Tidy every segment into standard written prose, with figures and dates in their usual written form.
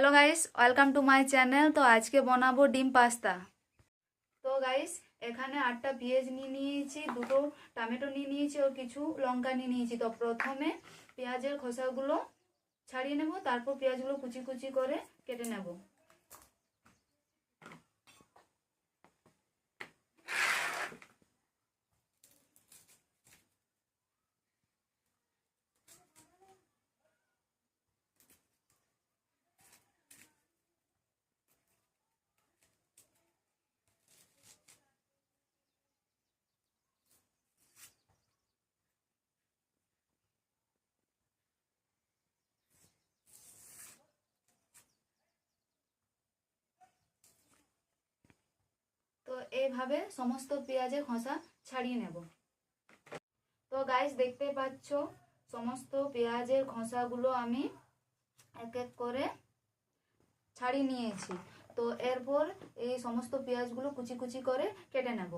Hello guys, welcome to my channel. তো আজকে বানাবো ডিম পাস্তা। তো গাইস, এখানে 8টা পেঁয়াজ নিয়ে নিয়েছি, 2টো টমেটো নিয়ে নিয়েছি ও কিছু লঙ্কা নিয়ে নিয়েছি। তো প্রথমে পেঁয়াজের খোসাগুলো ছাড়িয়ে নেব, তারপর পেঁয়াজগুলো কুচি কুচি করে কেটে নেব। তো এইভাবে সমস্ত পেঁয়াজের খোসা ছাড়িয়ে নেব। তো গাইস, দেখতে পাচ্ছ সমস্ত পেঁয়াজের খোসাগুলো আমি এক এক করে ছাড়িয়ে নিয়েছি। তো এরপর এই সমস্ত পেঁয়াজগুলো কুচি কুচি করে কেটে নেব।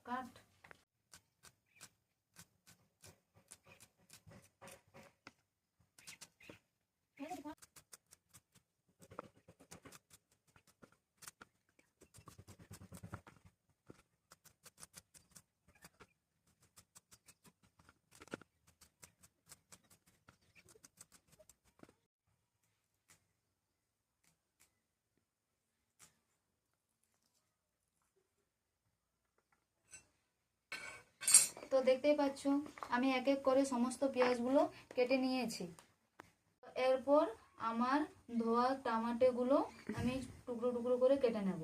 কাট। তো দেখতেই পাচ্ছ আমি এক এক করে সমস্ত পেঁয়াজগুলো কেটে নিয়েছি। এরপর আমার ধোয়া টমেটোগুলো আমি টুকরো টুকরো করে কেটে নেব।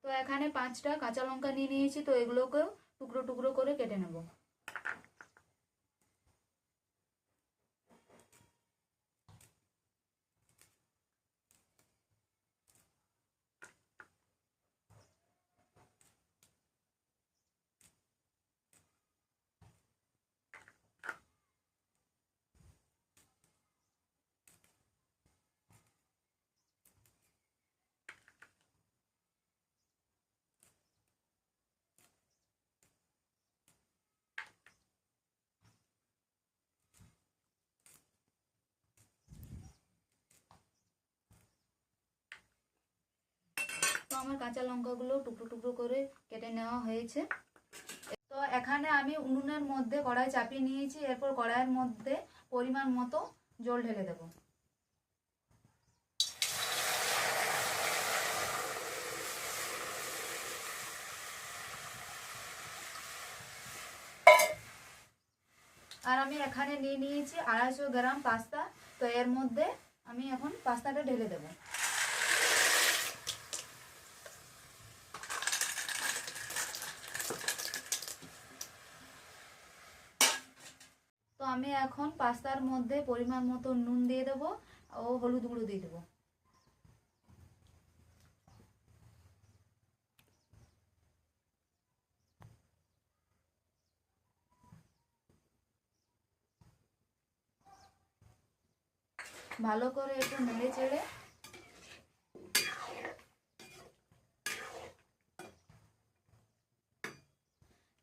তো এখানে 5টা কাঁচা লঙ্কা নিয়ে নিয়েছি, তো এগুলোকেও টুকরো টুকরো করে কেটে নেব। তো আমার কাঁচা লঙ্কাগুলো টুকরো টুকরো করে কেটে নেওয়া হয়েছে। তো এখানে আমি উনুনের মধ্যে কড়াই চাপিয়ে নিয়েছি। এরপর কড়াইয়ের মধ্যে পরিমাণ মতো জল ঢেলে দেব। আর আমি এখানে নিয়ে নিয়েছি 250 গ্রাম পাস্তা। তো এর মধ্যে আমি এখন পাস্তাটা ঢেলে দেব। তো আমি এখন পাস্তার মধ্যে পরিমাণ মতো নুন দিয়ে দেবো ও হলুদ গুঁড়ো দিয়ে দেবো। ভালো করে একটু নেড়ে চেড়ে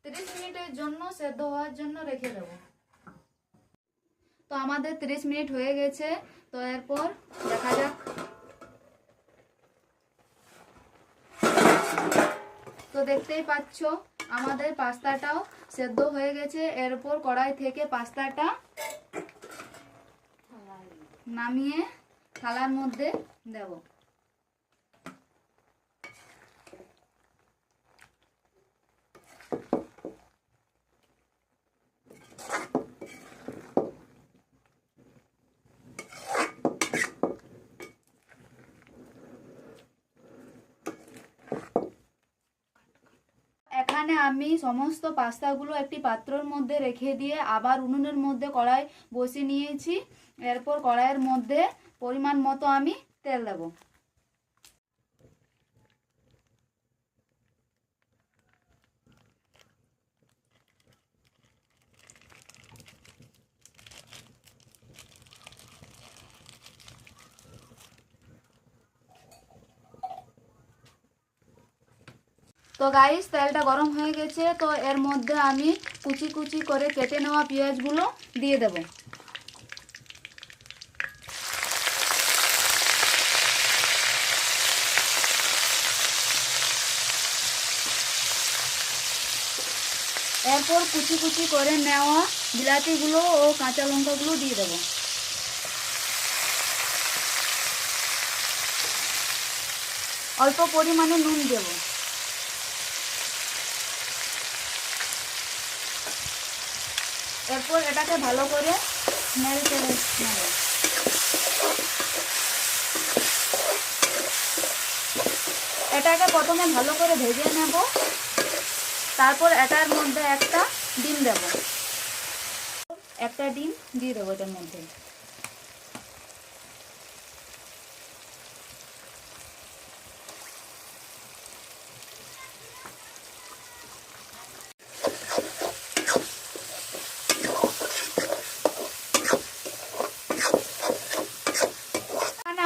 তিরিশ মিনিটের জন্য সেদ্ধ হওয়ার জন্য রেখে দেব। তো আমাদের 30 মিনিট হয়ে গেছে। তো এরপর দেখা যাক। তো দেখতেই পাচ্ছ আমাদের পাস্তাটাও সেদ্ধ হয়ে গেছে। এরপর কড়াই থেকে পাস্তাটা নামিয়ে থালার মধ্যে দেব। এখানে আমি সমস্ত পাস্তাগুলো একটি পাত্রের মধ্যে রেখে দিয়ে আবার উনুনের মধ্যে কড়াই বসিয়ে নিয়েছি। এরপর কড়াইয়ের মধ্যে পরিমাণ মতো আমি তেল দেব। তো গাইস তেলটা গরম হয়ে গেছে। তো এর মধ্যে আমি কুচি কুচি করে কেটে নেওয়া পেঁয়াজগুলো দিয়ে দেব। এরপর কুচি কুচি করে নেওয়া বিলাতিগুলো ও কাঁচা লঙ্কাগুলো দিয়ে দেব। অল্প পরিমাণে নুন দেব। এরপর এটাকে ভালো করে নেড়ে চেড়ে নেব। এটাকে প্রথমে ভালো করে ভেজে নেব। তারপর এটার মধ্যে একটা ডিম দেব। একটা ডিম দিয়ে দেবো এটার মধ্যে।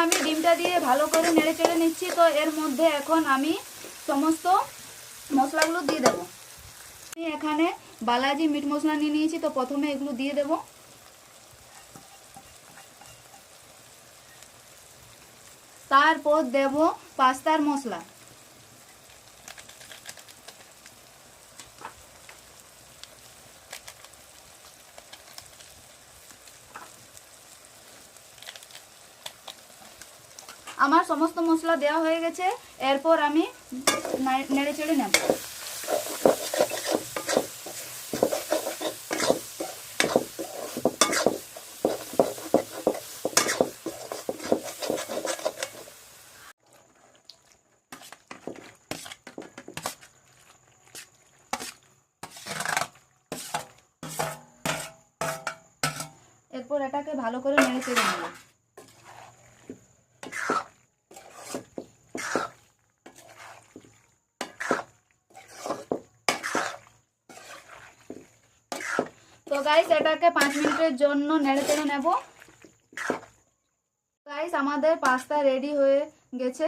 আমি ডিমটা দিয়ে ভালো করে নেড়ে চেড়ে নিচ্ছি। তো এর মধ্যে এখন আমি সমস্ত মশলাগুলো দিয়ে দেব। আমি এখানে বালাজি মিট মশলা নিয়ে নিয়েছি। তো প্রথমে এগুলো দিয়ে দেব। তারপর দেব পাস্তার মশলা। আমার সমস্ত মশলা দেওয়া হয়ে গেছে। এরপর আমি নেড়ে চেড়ে নেব। এরপর এটাকে ভালো করে নেড়ে চেড়ে নেব। তো গাইস এটাকে 5 মিনিটের জন্য নেড়ে চেড়ে নেব। গাইস আমাদের পাস্তা রেডি হয়ে গেছে।